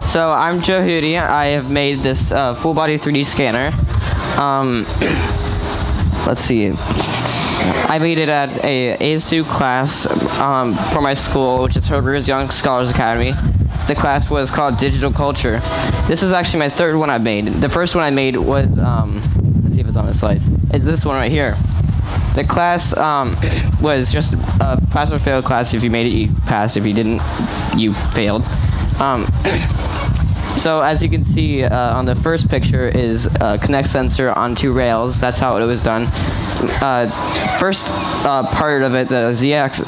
So I'm Joe Hootie. I have made this full body 3D scanner. Let's see. I made it at a ASU class for my school, which is Herbert's Young Scholars Academy. The class was called Digital Culture. This is actually my third one I made. The first one I made was, let's see if it's on this slide. It's this one right here. The class was just a pass or fail class. If you made it, you passed. If you didn't, you failed. So as you can see on the first picture is a Kinect sensor on 2 rails. That's how it was done. First part of it, the Z-axis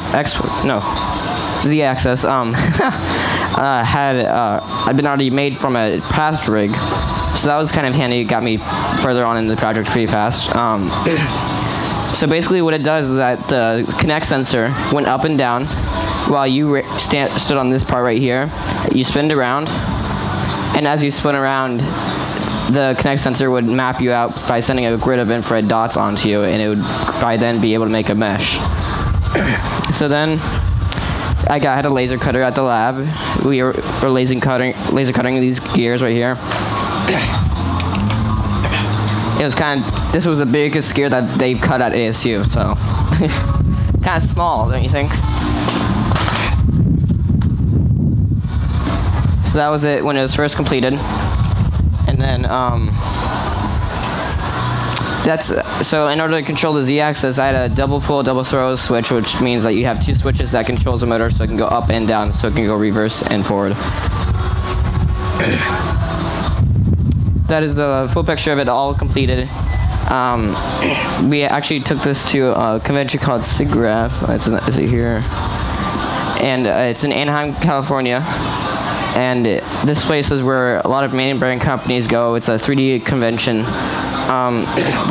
had been already made from a past rig, so that was kind of handy. It got me further on in the project pretty fast. So basically what it does is that the Kinect sensor went up and down while you stood on this part right here. You spin around, and as you spin around, the Kinect sensor would map you out by sending a grid of infrared dots onto you, and it would by then be able to make a mesh. So then I had a laser cutter at the lab. We were laser cutting these gears right here. It was this was the biggest gear that they cut at ASU, so kind of small, don't you think? So that was it when it was first completed. And then so in order to control the Z-axis, I had a double pull, double throw switch, which means that you have 2 switches that controls the motor, so it can go up and down, so it can go reverse and forward. That is the full picture of it all completed. We actually took this to a convention called SIGGRAPH. Is it here? And it's in Anaheim, California. And this place is where a lot of mainframe companies go. It's a 3D convention.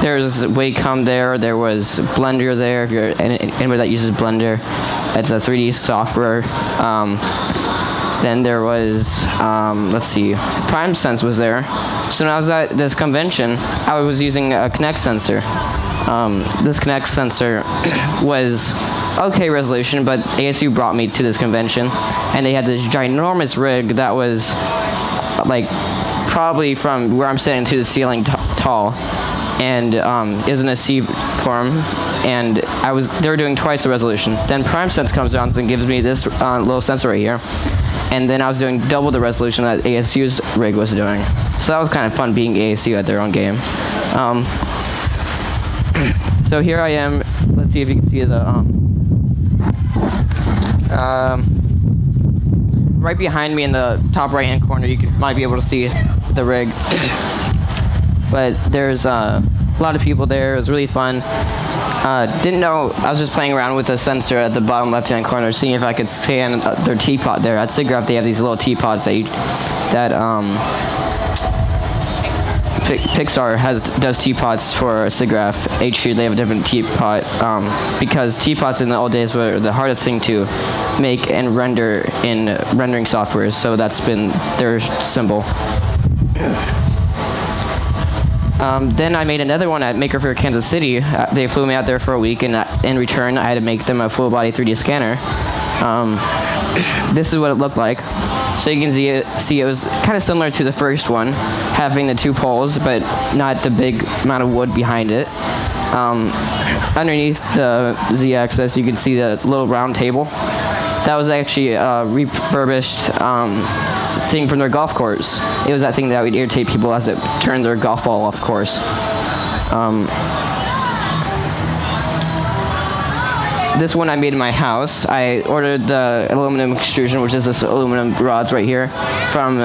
There's Wacom there was Blender there, if you're anybody that uses Blender. It's a 3D software. Then there was, let's see, PrimeSense was there. So when I was at this convention, I was using a Kinect sensor. This Kinect sensor was okay resolution, but ASU brought me to this convention, and they had this ginormous rig that was like probably from where I'm sitting to the ceiling tall, and it was in a C form, and they were doing twice the resolution. Then PrimeSense comes around and gives me this little sensor right here, and then I was doing double the resolution that ASU's rig was doing. So that was kind of fun being ASU at their own game. So here I am. Let's see if you can see the right behind me in the top right-hand corner. Might be able to see the rig. But there's a lot of people there. It was really fun. Didn't know, I was just playing around with the sensor at the bottom left-hand corner, seeing if I could scan their teapot there. At SIGGRAPH, they have these little teapots that Pixar does teapots for SIGGRAPH. HU, they have a different teapot because teapots in the old days were the hardest thing to make and render in rendering softwares, so that's been their symbol. Then I made another one at Maker Faire, Kansas City. They flew me out there for a week, and in return, I had to make them a full-body 3D scanner. This is what it looked like. So you can see it was kind of similar to the first one, having the 2 poles, but not the big amount of wood behind it. Underneath the Z-axis, you can see the little round table. That was actually a refurbished thing from their golf course. It was that thing that would irritate people as it turned their golf ball off course. This one I made in my house. I ordered the aluminum extrusion, which is this aluminum rods right here, from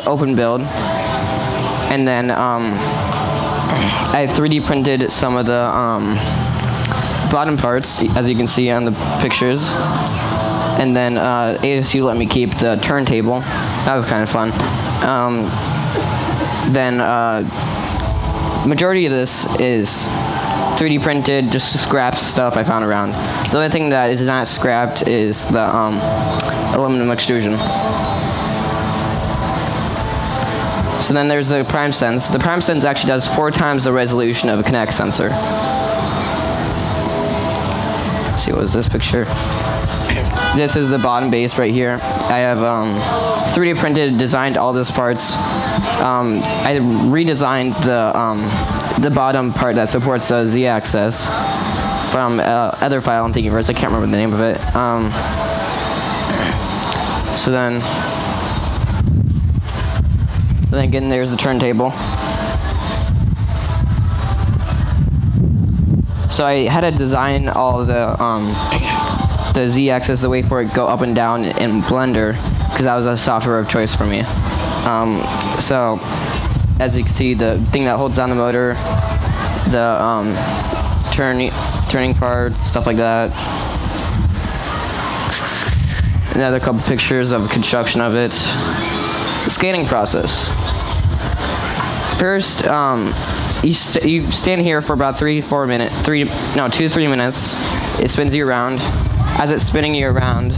Open Build. And then I 3D printed some of the bottom parts, as you can see on the pictures. And then ASU let me keep the turntable. That was kind of fun. Then majority of this is 3D printed, just scrap stuff I found around. The only thing that is not scrapped is the aluminum extrusion. So then there's the PrimeSense. The PrimeSense actually does 4 times the resolution of a Kinect sensor. Let's see, what was this picture? this is the bottom base right here. I have 3D printed, designed all these parts. I redesigned the bottom part that supports the Z-axis from other file on Thingiverse. I can't remember the name of it. So then again, there's the turntable. So I had to design all the Z-axis, the way for it go up and down in Blender, because that was a software of choice for me. So as you can see, the thing that holds down the motor, the turning part, stuff like that. Another couple pictures of construction of it. The scanning process. First, you stand here for about 2 to 3 minutes. It spins you around. As it's spinning you around,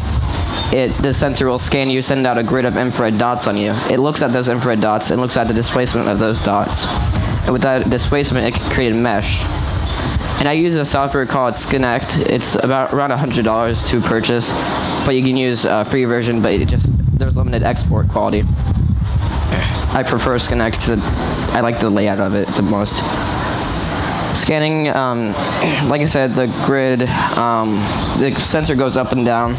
the sensor will scan you, send out a grid of infrared dots on you. It looks at those infrared dots and looks at the displacement of those dots. And with that displacement, it can create a mesh. And I use a software called Skinect. It's around $100 to purchase, but you can use a free version, but there's limited export quality. I prefer Skinect because I like the layout of it the most. Scanning, like I said, the grid, the sensor goes up and down,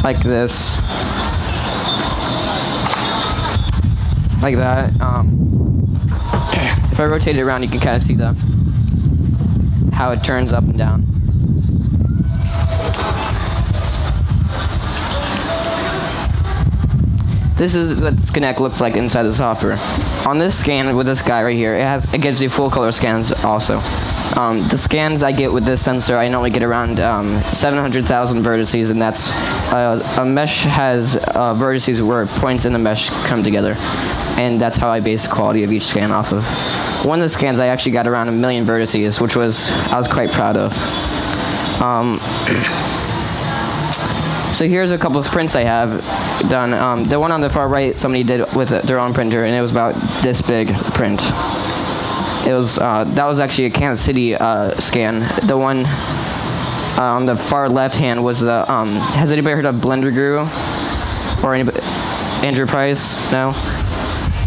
like this, like that. If I rotate it around, you can kind of see how it turns up and down. This is what Skinect looks like inside the software. On this scan with this guy right here, it gives you full color scans also. The scans I get with this sensor, I normally get around 700,000 vertices, and that's a mesh has vertices where points in the mesh come together, and that's how I base the quality of each scan off of. One of the scans I actually got around 1 million vertices, which I was quite proud of. So here's a couple of prints I have done. The one on the far right, somebody did with their own printer, and it was about this big print. That was actually a Kansas City scan. The one on the far left hand was the. Has anybody heard of Blender Guru? Or anybody? Andrew Price? No.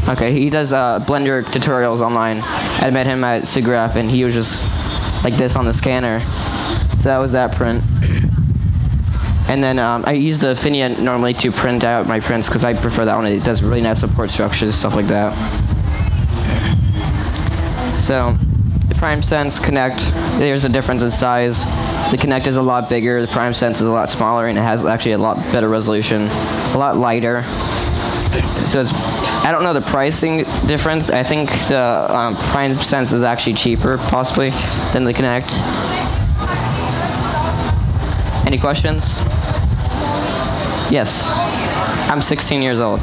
Okay, he does Blender tutorials online. I met him at SIGGRAPH, and he was just like this on the scanner. So that was that print. And then I use the Finia normally to print out my prints because I prefer that one. It does really nice support structures, stuff like that. So the PrimeSense Connect, there's a difference in size. The Connect is a lot bigger, the PrimeSense is a lot smaller, and it has actually a lot better resolution, a lot lighter. So I don't know the pricing difference. I think the PrimeSense is actually cheaper, possibly, than the Connect. Any questions? Yes. I'm 16 years old.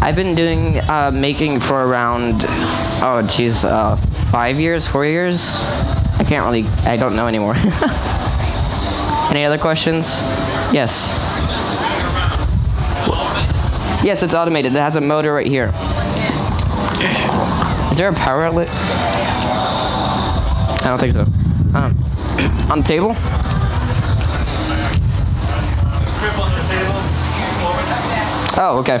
I've been doing making for around, 5 years, 4 years? I don't know anymore. Any other questions? Yes. Yes, it's automated. It has a motor right here. Is there a power outlet? I don't think so. On the table? Oh, okay.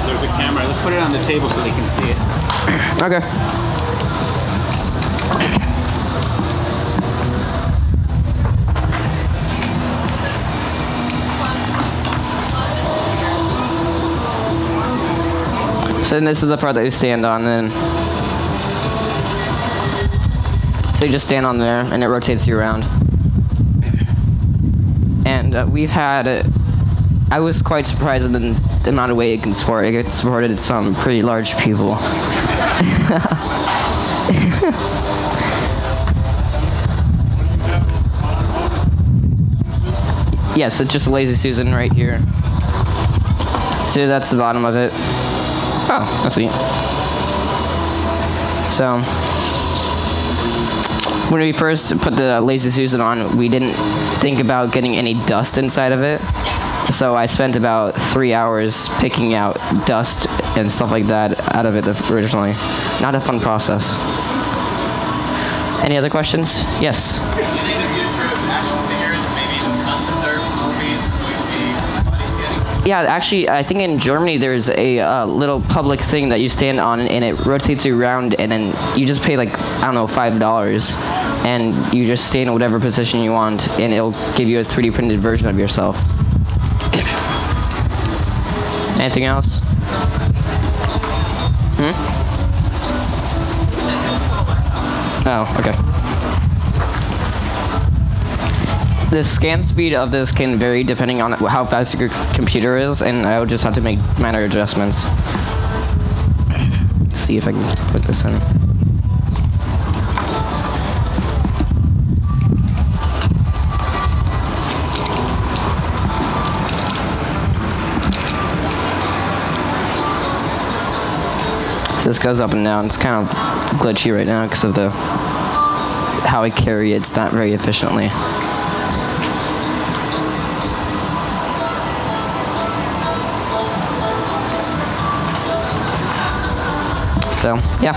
There's a camera. Let's put it on the table so they can see it. Okay. So then this is the part that you stand on, then. So you just stand on there, and it rotates you around. And we've had, I was quite surprised at the amount of weight it can support. It supported some pretty large people. Yes, it's just a Lazy Susan right here. So that's the bottom of it. Oh, that's neat. So, when we first put the Lazy Susan on, we didn't think about getting any dust inside of it. So I spent about 3 hours picking out dust and stuff like that out of it originally. Not a fun process. Any other questions? Yes. Do you think the future of action figures and maybe even concept art movies is going to be body scanning? Yeah, actually, I think in Germany there's a little public thing that you stand on, and it rotates you around, and then you just pay like, I don't know, $5, and you just stay in whatever position you want, and it'll give you a 3D printed version of yourself. Anything else? Oh, okay. The scan speed of this can vary depending on how fast your computer is, and I would just have to make minor adjustments. Let's see if I can put this in. So this goes up and down. It's kind of glitchy right now because of how I carry it. It's not very efficiently. So, yeah.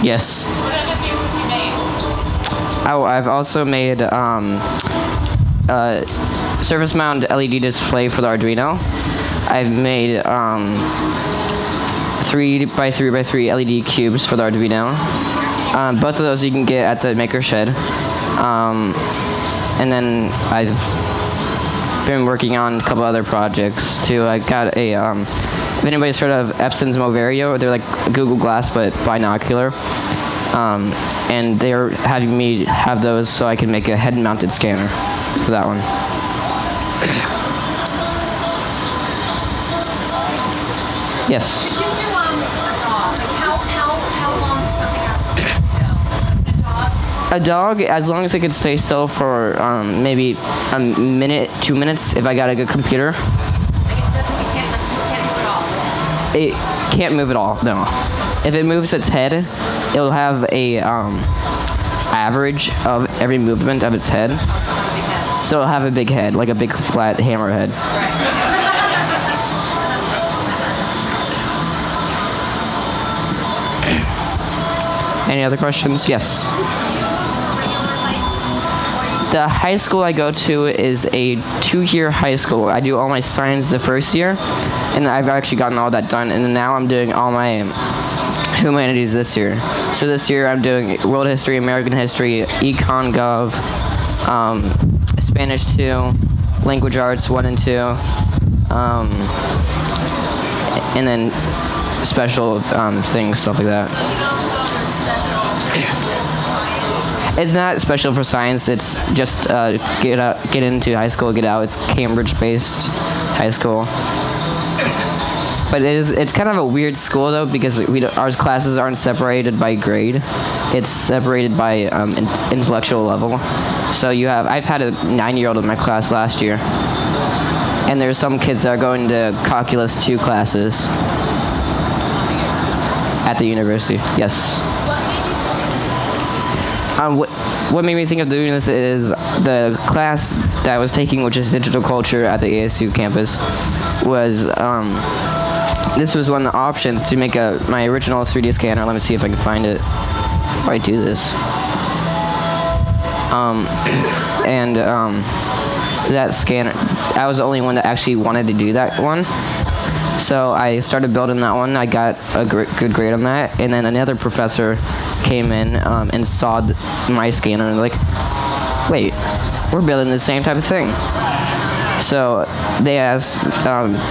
Yes. Oh, I've also made surface mount LED display for the Arduino. I've made 3x3x3 LED cubes for the Arduino. Both of those you can get at the Maker Shed. And then I've been working on a couple other projects too. I got a, if anybody's heard of Epson's Movario, they're like Google Glass but binocular. And they're having me have those so I can make a head-mounted scanner for that one. Yes? Did you do a dog? Like how long does something have to stay still? Like a dog? A dog, as long as it could stay still for maybe a minute, 2 minutes, if I got a good computer. Like you can't move it all. It can't move at all, no. If it moves its head, it'll have a average of every movement of its head. So it'll have a big head, like a big flat hammer head. Any other questions? Yes. The high school I go to is a 2-year high school. I do all my science the first year, and I've actually gotten all that done, and now I'm doing all my humanities this year. So this year I'm doing world history, American history, econ, gov, Spanish 2, language arts 1 and 2, and then special things, stuff like that. It's not special for science. It's just get into high school, get out. It's Cambridge-based high school. But it's kind of a weird school though, because our classes aren't separated by grade. It's separated by intellectual level. So I've had a 9-year-old in my class last year, and there's some kids that are going to Calculus 2 classes at the university. Yes. What made me think of doing this is the class that I was taking, which is digital culture at the ASU campus, was this was one of the options to make my original 3D scanner. Let me see if I can find it. How do I do this? That scanner, I was the only one that actually wanted to do that one. So I started building that one. I got a good grade on that, and then another professor came in and saw my scanner and like, wait, we're building the same type of thing. So they asked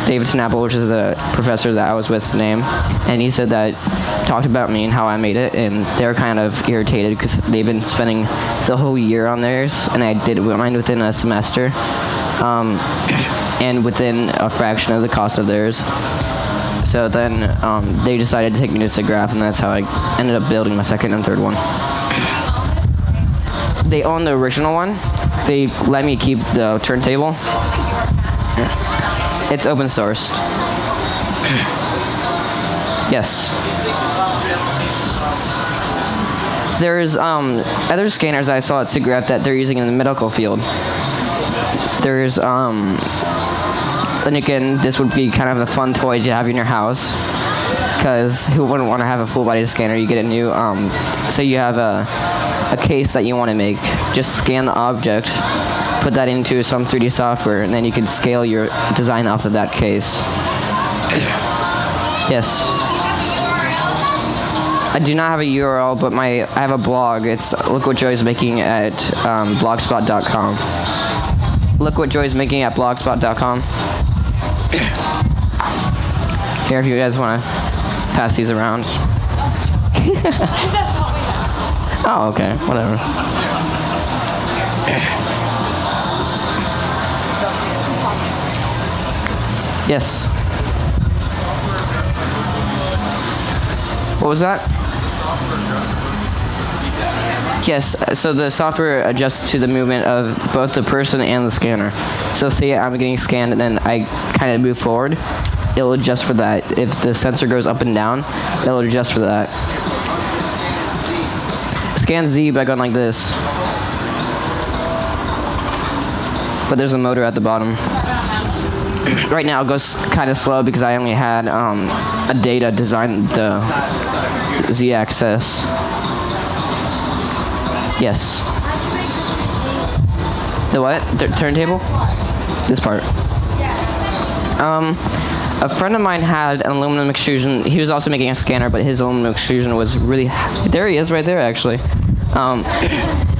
David Snapple, which is the professor that I was with's name, and he said that, talked about me and how I made it, and they're kind of irritated because they've been spending the whole year on theirs, and I did mine within a semester, and within a fraction of the cost of theirs. So then they decided to take me to SIGGRAPH, and that's how I ended up building my second and third one. They own the original one. They let me keep the turntable. It's open sourced. Yes. There's other scanners I saw at SIGGRAPH that they're using in the medical field. There's and again, this would be kind of a fun toy to have in your house, because who wouldn't want to have a full body scanner? You get a new say you have a case that you want to make, just scan the object, put that into some 3D software, and then you can scale your design off of that case. Yes. I do not have a URL, but I have a blog. It's Look What Joy's Making at blogspot.com. Look What Joy's Making at blogspot.com. Here, if you guys want to pass these around. That's all we have. Oh, okay, whatever. Yes. What was that? Yes, so the software adjusts to the movement of both the person and the scanner. So say I'm getting scanned and then I kind of move forward, it'll adjust for that. If the sensor goes up and down, it'll adjust for that. Scan Z by going like this. But there's a motor at the bottom. Right now it goes kind of slow because I only had a data design the Z-axis. Yes. The what? The turntable? This part. A friend of mine had an aluminum extrusion. He was also making a scanner, but his aluminum extrusion was really... There he is, right there, actually.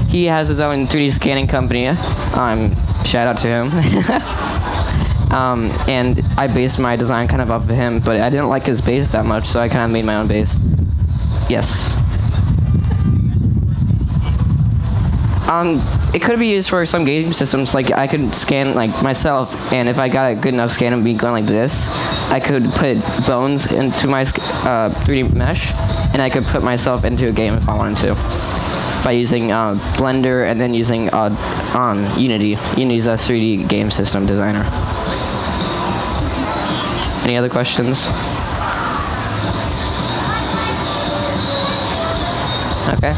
He has his own 3D scanning company. Shout out to him. And I based my design kind of off of him, but I didn't like his base that much, so I kind of made my own base. Yes. It could be used for some game systems. Like I could scan like myself, and if I got a good enough scan of me going like this, I could put bones into my 3D mesh, and I could put myself into a game if I wanted to, by using Blender and then using Unity. Unity's a 3D game system designer. Any other questions? Okay.